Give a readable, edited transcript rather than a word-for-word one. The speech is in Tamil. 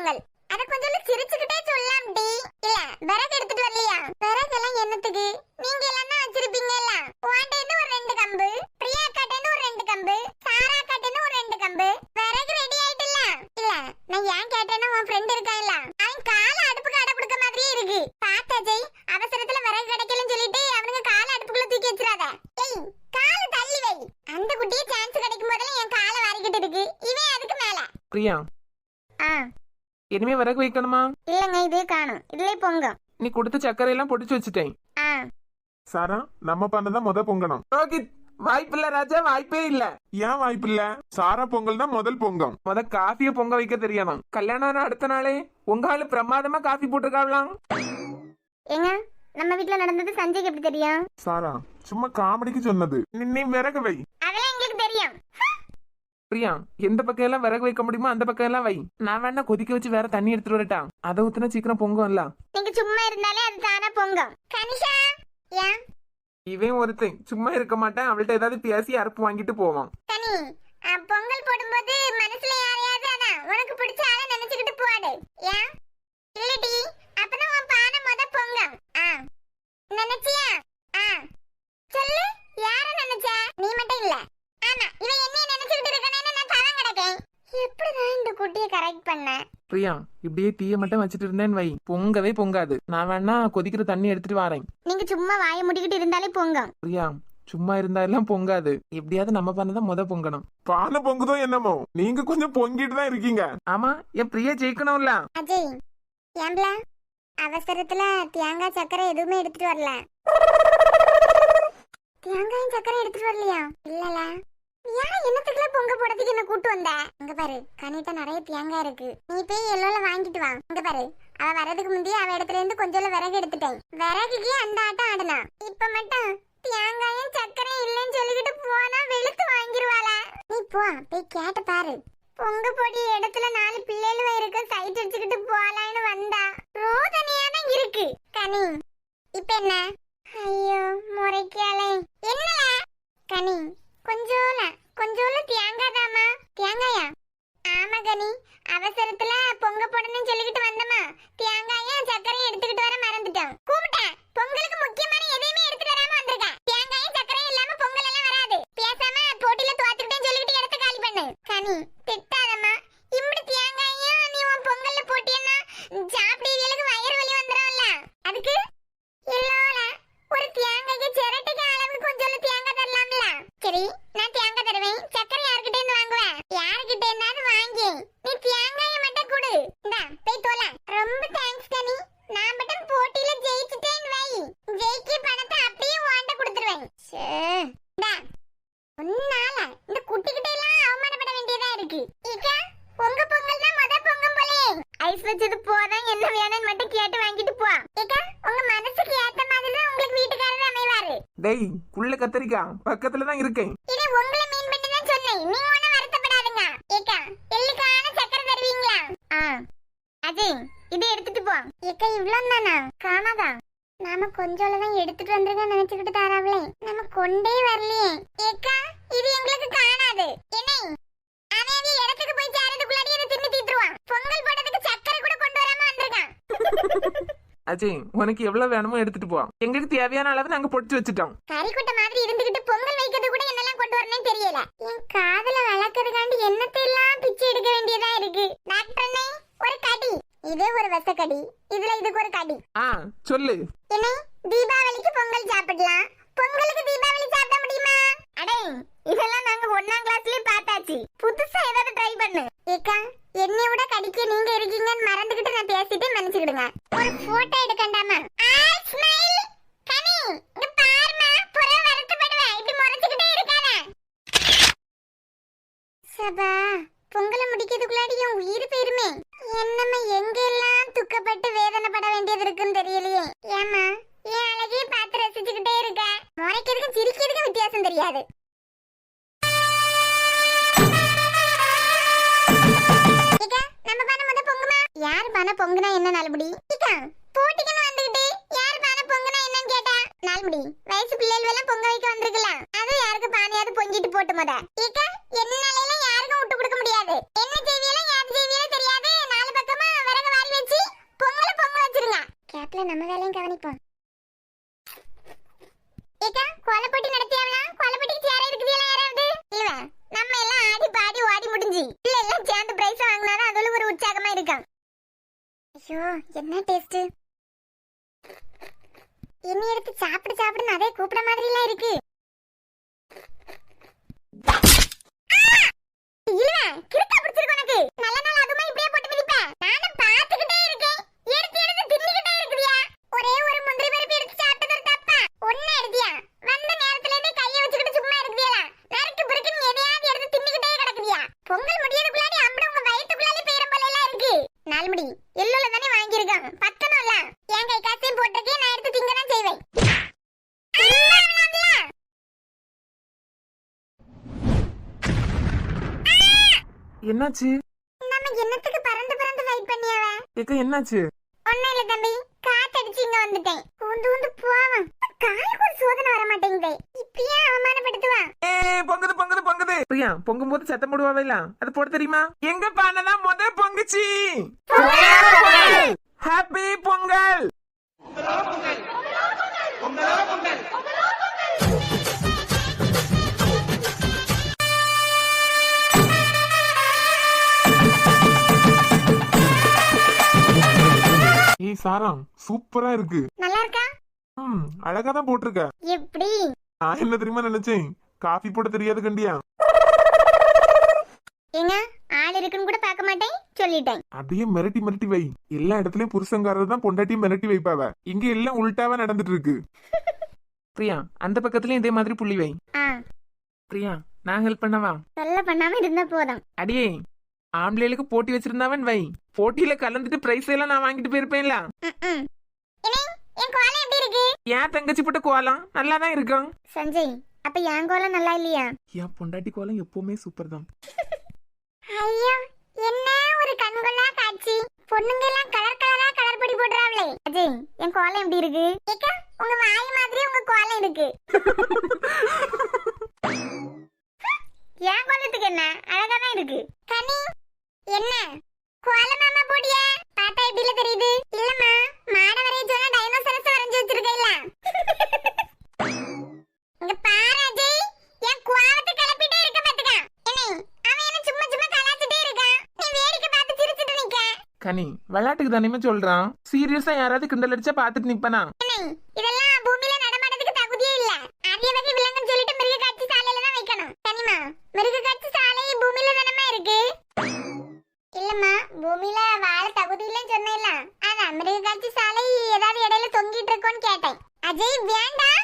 பொங்கல். அத கொஞ்சம் சிரிச்சுக்கிட்டே சொல்லலாம் டி. இல்ல விறகு எடுத்துட்டு வரலையா? விறகெல்லாம் என்னத்துக்கு? நீங்க எல்லாம் தான் வச்சிருப்பீங்கல்ல. உன்கிட்ட இருந்து ஒரு 2 கம்பு, பிரியா அக்காட்ட இருந்து ஒரு 2 கம்பு, சாரா அக்காட்ட இருந்து ஒரு 2 கம்பு. விறகு ரெடி ஆயிட்டுல? இல்ல நான் ஏன் கேட்டேன்னா உன் ஃப்ரெண்ட் இருக்கான்ல, அவன் கால அடுப்புக்கு அடை கொடுக்க மாதிரியே இருக்கு. பாத்தா ஜெய், அவசரத்துல விறகு கிடைக்கலன்னு சொல்லிட்டு அவனுங்க கால அடுப்புக்குள்ள தூக்கி வச்சிராத. ஏய் கால தள்ளி வை. அந்த குட்டியே சான்ஸ் கிடைக்கும் போதெல்லாம் என் கால வாரிக்கிட்டு இருக்கு. இவன் அதுக்கு மேல. பிரியா, இனிமே விறகு வைக்கணுமா? இல்லங்க இதே காணும். இதுலயே பொங்க. நீ கொடுத்த சர்க்கரை எல்லாம் பொடிச்சு வச்சுட்டேன். சாரா, நம்ம பண்ணதான் முத பொங்கணும். ரோஹித், வாய்ப்பில்ல ராஜா, வாய்ப்பே இல்ல. ஏன் வாய்ப்பில்ல? சாரா பொங்கல் தான் முதல் பொங்கம். காஃபிய பொங்க வைக்க தெரியணும். கல்யாணம் அடுத்த நாளே உங்க ஆளு பிரமாதமா காஃபி போட்டுருக்காங்களாம். ஏங்க நம்ம வீட்ல நடந்தது சஞ்சய்க்கு எப்படி தெரியும்? சாரா சும்மா காமெடிக்கு சொன்னது. நீ விறகு வை. அதெல்லாம் எங்களுக்கு தெரியும். பிரியா, எந்த பக்கம் எல்லாம் விறகு வைக்க முடியுமோ அந்த பக்கம் எல்லாம் வை. நான் வேணா கொதிக்க வச்சு வேற தண்ணி எடுத்துட்டு வரட்டா? அதை ஊத்துனா சீக்கிரம் பொங்கும்ல. நீங்க சும்மா இருந்தாலே அது தானா பொங்கும். கனிஷா, ஏன் இவன் ஒருத்தன் சும்மா இருக்க மாட்டேன். அவள்கிட்ட ஏதாவது பேசி அறுப்பு வாங்கிட்டு போவான். கனி, பொங்கல் போடும்போது மனசுல யாரையாவது அதான் உனக்கு பிடிச்ச ஆளை நினைச்சுக்கிட்டு போடு. ஏன் இல்லடி, அப்பதான் உன் பானை முத பொங்கும். நினைச்சியா? சொல்லு, யார நினைச்ச? நீ மட்டும் இல்ல. ஆமா, இவன் என்னைய நினைச்சுக்கிட்டு இருக்கானே, நான் தவம் கிடக்கேன். எப்படிதான் இந்த குட்டியை கரெக்ட் பண்ண? பிரியா, இப்படியே தீய மட்டும் வச்சுட்டு இருந்தேன்னு வை, பொங்கவே பொங்காது. நான் வேணா கொதிக்கிற தண்ணி எடுத்துட்டு வரேன். நீங்க சும்மா வாயை முடிக்கிட்டு இருந்தாலே பொங்கும். பிரியா, சும்மா இருந்தா எல்லாம் பொங்காது. எப்படியாவது நம்ம பண்ணதான் முத பொங்கணும். பானை பொங்குதோ என்னமோ, நீங்க கொஞ்சம் பொங்கிட்டு தான் இருக்கீங்க. ஆமா, என் பிரியா ஜெயிக்கணும்ல. அஜய், ஏம்பல அவசரத்துல தேங்காய் சக்கரை எதுவுமே எடுத்துட்டு வரல. தேங்காயும் சக்கரை எடுத்துட்டு வரலையா? இல்லல. ஏன் என்னத்துக்குள்ள பொங்க போடுறதுக்கு என்ன கூட்டு வந்த? இங்க பாரு, கனிட்ட நிறைய தேங்காய் இருக்கு. நீ போய் எல்லோல வாங்கிட்டு வா. இங்க பாரு, அவ வரதுக்கு முந்தைய அவ இடத்துல இருந்து கொஞ்சம் விறகு எடுத்துட்டேன். விறகுக்கே அந்த ஆட்டம் ஆடுனா. இப்ப மட்டும் தேங்காயும் சக்கரையும் இல்லைன்னு சொல்லிக்கிட்டு போனா வெளுத்து வாங்கிருவாள. நீ போ, போய் கேட்டு பாரு. பொங்க பொடி இடத்துல 4 பிள்ளைகளும் இருக்கு, சைட் அடிச்சுக்கிட்டு போலான்னு வந்தா ரோதனையா தான் இருக்கு. கனி, இப்ப என்ன? ஐயோ முறைக்காலே. என்னல கனி, கொஞ்சோல தேங்காய் தாமா. தேங்காயா? ஆமா கனி, அவசரத்துல பொங்க போடணும்னு சொல்லிக்கிட்டு வந்தமா, தேங்காயும் சக்கரையும் எடுத்துக்கிட்டு வர மறந்துட்டோம். கூப்பிட்டேன், பொங்கலுக்கு முக்கியமான எதையுமே எடுத்துட்டு வராம வந்திருக்கேன். தேங்காயும் சக்கரையும் இல்லாம பொங்கல் எல்லாம் வராது. பேசாம போட்டியில தோத்துக்கிட்டேன்னு சொல்லிக்கிட்டு இடத்த காலி பண்ணு. கனி திட்டாதம்மா, இப்படி தேங்காயும் நீ உன் பொங்கல்ல போட்டியன்னா சாப்பிடுறதுக்கு வயிறு வலி வந்துடும்ல. அதுக்கு இல்லோல ஒரு தேங்காய்க்கு சிரட்டைக்கு அளவுக்கு கொஞ்சம் தேங்காய் தரலாம்ல. சரி, நான் தேங்காய் தருவேன். சக்கரை யார்கிட்ட இருந்து வாங்குவேன்? யார்கிட்ட இருந்தாலும் வாங்கி நீ தேங்காயை மட்டும் கொடு. இந்தா போய் தோல. ரொம்ப தேங்க்ஸ் கனி. நான் மட்டும் போட்டியில ஜெயிச்சிட்டேன்னு வை, ஜெயிக்க பணத்தை அப்படியே வாண்ட கொடுத்துருவேன். இந்தா உன்னால இந்த குட்டிக்கிட்ட எல்லாம் அவமானப்பட வேண்டியதா இருக்கு. இக்கா பொங்க பொங்கல் தான் முத பொங்கம் போலே. ஐஸ் வச்சது போதான், என்ன வேணும்னு மட்டும் கேட்டு வாங்கிட்டு போ. இக்கா உங்க மனசுக்கு ஏத்த மாதிரி தான் உங்களுக்கு வீட்டுக்காரர் அமைவாரு. டேய் குள்ள கத்தரிக்கா, பக்கத்துல தான் இருக்கேன். இது உங்களை மீன் பண்ணி தான் சொன்னேன். நீங்க ஒண்ணும் வருத்தப்படாதீங்க. ஏக்கா எள்ளுக்கான சக்கரை தருவீங்களா? அஜய், இதை எடுத்துட்டு போ. ஏக்கா இவ்வளவு தானா? காணாதா? நாம கொஞ்சோல தான் எடுத்துட்டு வந்திருக்கோம் நினைச்சுக்கிட்டு தாராவளே, நம்ம கொண்டே வரலையே. ஏக்கா இது எங்களுக்கு காணாது. என்ன அவன் இடத்துக்கு போய் சேரதுக்குள்ளாடி இதை தின்னு தீத்துருவான். பொங்கல் போடுறதுக்கு சக்கரை கூட கொண்டு வராம வந்திருக்கான். அஜய், உனக்கு எவ்வளவு வேணுமோ எடுத்துட்டு போ. எங்களுக்கு தேவையான அளவு நாங்க பொடிச்சு வச்சுட்டோம். கறிக்குட்ட மாதிரி இருந்துகிட்டு பொங்கல் வைக்கிறது கூட என்னெல்லாம் கொண்டு வரணும்னு தெரியல. என் காதுல வளர்க்கறதுக்காண்டி என்னத்தையெல்லாம் பிச்சை எடுக்க வேண்டியதா இருக்கு. டாக்டர்னே ஒரு கடி, இதே ஒரு வசக்கடி, இதுல இதுக்கு ஒரு கடி. சொல்லு. என்ன தீபாவளிக்கு பொங்கல் சாப்பிடலாம், பொங்கலுக்கு தீபாவளி சாப்பிட முடியுமா? அடே இதெல்லாம் நாங்க 1ஆம் கிளாஸ்லயே பார்த்தாச்சு. புதுசா ஏதாவது ட்ரை பண்ணு. ஏக்கா என்னைய விட கடிக்க நீங்க இருக்கீங்கன்னு மறந்துகிட்டு நான் பேசிட்டே மன்னிச்சுக்கிடுங்க. ஒரு போட்டோ எடுக்கண்டாமா? ஸ்மைல். கனி இங்க பாருமா, புற வருத்தப்படுவேன். இப்படி முறைச்சுக்கிட்டே இருக்காத. சபா பொங்கலை முடிக்கிறதுக்குள்ளாடி என் உயிர் போயிருமே. என்னம்மா எங்கெல்லாம் துக்கப்பட்டு வேதனைப்பட வேண்டியது இருக்குன்னு தெரியலையே. ஏமா என் அழகையே பார்த்து ரசிச்சுக்கிட்டே இருக்க. முறைக்கிறதுக்கும் சிரிக்கிறதுக்கும் வித்தியாசம் தெரியாது. நம்ம பானை முத பொங்குமா? யார் பானை பொங்குனா என்ன நாலுபடி? போட்டிக்குன்னு வந்துகிட்டு யார் பானை பொங்குனா என்னன்னு கேட்டா நாலுபடி வயசு பிள்ளைகள் எல்லாம் பொங்க வைக்க வந்திருக்கலாம். அது யாருக்கு பானையாவது பொங்கிட்டு போட்டு முத. என்னால யாருக்கும் விட்டு கொடுக்க முடியாது. என்ன செய்வியெல்லாம் யாரு செய்வியெல்லாம் தெரியாது. 4 பக்கமா கேப்ல நம்ம வேலையும் கவனிப்போம். ஏக்கா கோலப்போட்டி நடத்தியாவலாம்? கோலப்போட்டிக்கு சேர இருக்குதுல யாராவது? இல்ல நம்ம எல்லாம் ஆடி பாடி ஓடி முடிஞ்சி இல்ல எல்லாம் சேர்ந்து பிரைஸ் வாங்கினாதான் அதுல ஒரு உற்சாகமா இருக்கும். ஐயோ என்ன டேஸ்ட்! என்ன எடுத்து சாப்பிடு சாப்பிடுன்னு அதே கூப்பிட மாதிரி எல்லாம் இருக்கு. இல்ல கிறுக்கா பிடிச்சிருக்கு உனக்கு. நல்ல நாள் அதுமா இப்படியே போட்டு மிதிப்ப. நானும் பாத்துக்கிட்டே இருக்கேன். எடுத்து எடுத்து தின்னுக்கிட்டே இருக்குறியா? ஒரே ஒரு முந்திரி பருப்பு எடுத்து சாப்பிட்டது தப்பா? ஒண்ணு எடுத்தியா? வந்த நேரத்துல இருந்தே கைய வச்சுக்கிட்டு சும்மா இருக்குறியலா? நறுக்கு புறுக்குன்னு எதையாவது எடுத்து தின்னுக்கிட்டே கிடக்குறியா? பொங்கல் முடியறதுக்குள்ளாடி அம்பட உங்க வயித்துக்குள்ளாடி பேரம் போல எல்லாம் இருக்கு. நாலுமடி எல்லோல தானே வாங்கியிருக்கான். பக்கணும்ல என் கை காசையும் போட்டிருக்கேன். நான் எடுத்து திங்கதான் செய்வேன். என்னாச்சு நம்ம என்னத்துக்கு பறந்து பறந்து வெயிட் பண்ணியாவ? ஏக்கா என்னாச்சு? ஒண்ணு இல்ல தம்பி, காத்தடிச்சு இங்க வந்துட்டேன். ஊந்து ஊந்து போவான். காலுக்கு ஒரு சோதனை வர மாட்டேங்குதே. இப்படியே அவமானப்படுத்துவான். பொங்குது பொங்குது பொங்குது. பிரியா பொங்கும் போது சத்தம் போடுவாவே இல்ல, அது போட தெரியுமா? எங்க பானதான் முத பொங்குச்சு. ஹாப்பி பொங்கல். ஏய் சாரா, சூப்பரா இருக்கு. நல்லா இருக்கா? அழகா தான் போட்டிருக்க. எப்படி? நான் என்ன தெரியுமா நினைச்சேன், காஃபி போட தெரியாது கண்டியா. ஏங்க ஆள் இருக்குன்னு கூட பார்க்க மாட்டேன் சொல்லிட்டேன். அப்படியே மிரட்டி மிரட்டி வை. எல்லா இடத்துலயும் புருஷங்காரர் தான் பொண்டாட்டியும் மிரட்டி வைப்பாவ. இங்க எல்லாம் உள்டாவா நடந்துட்டு இருக்கு. பிரியா அந்த பக்கத்துலயும் இதே மாதிரி புள்ளி வை. பிரியா நான் ஹெல்ப் பண்ணவா? சொல்ல பண்ணாம இருந்தா போதும். அடியே ஆம்பளைகளுக்கு போட்டி வச்சிருந்தாவன் வை. போட்டியில கலந்துட்டு பிரைஸ் எல்லாம் நான் வாங்கிட்டு போயிருப்பேன்ல. என் கோலம் எப்படி இருக்கு? ஏன் தங்கச்சி போட்ட கோலம் நல்லா தான் இருக்கும். சஞ்சய் அப்ப என் கோலம் நல்லா இல்லையா? என் பொண்டாட்டி கோலம் எப்பவுமே சூப்பர் தான். ஐயோ என்ன ஒரு கண்கொள்ளா காட்சி. பொண்ணுங்க எல்லாம் கலர் கலரா கலர் பொடி போடுறாங்களே. அஜய் என் கோலம் எப்படி இருக்கு? ஏக்கா உங்க வாய் மாதிரி உங்க கோலம் இருக்கு. என் கோலத்துக்கு என்ன அழகா தான் இருக்கு. கனி என்ன கோலமாமா போடியா? பார்த்தா எப்படில தெரியுது? இல்லம்மா மாட வரைய சொன்னா டைனோசரஸ் வரைஞ்சு வச்சிருக்கேல்ல. இங்க பாரு அஜய், என் கோவத்தை கிளப்பிட்டே இருக்க பாத்துக்க. என்ன அவன் என்ன சும்மா சும்மா கலாச்சிட்டே இருக்கான். நீ வேடிக்கை பார்த்து சிரிச்சிட்டு நிக்க. கனி விளையாட்டுக்கு தானே சொல்றான். சீரியஸா யாராவது கிண்டல் அடிச்சா பாத்துட்டு நிப்பனா? இதெல்லாம் பூமியில நடமாட்டதுக்கு தகுதியே இல்ல. அரிய வகை விலங்குன்னு சொல்லிட்டு மிருக காட்சி சாலையில தான் வைக்கணும். தனிமா மிருக காட்சி சாலை பூமியில தானமா இருக்கு? இல்லம்மா பூமியில வாழ தகுதி இல்லைன்னு சொன்னேன்ல. அதான் மிருக காட்சி சாலை ஏதாவது இடையில தொங்கிட்டு இருக்கோன்னு கேட்டேன். அஜய் வேண்டாம்.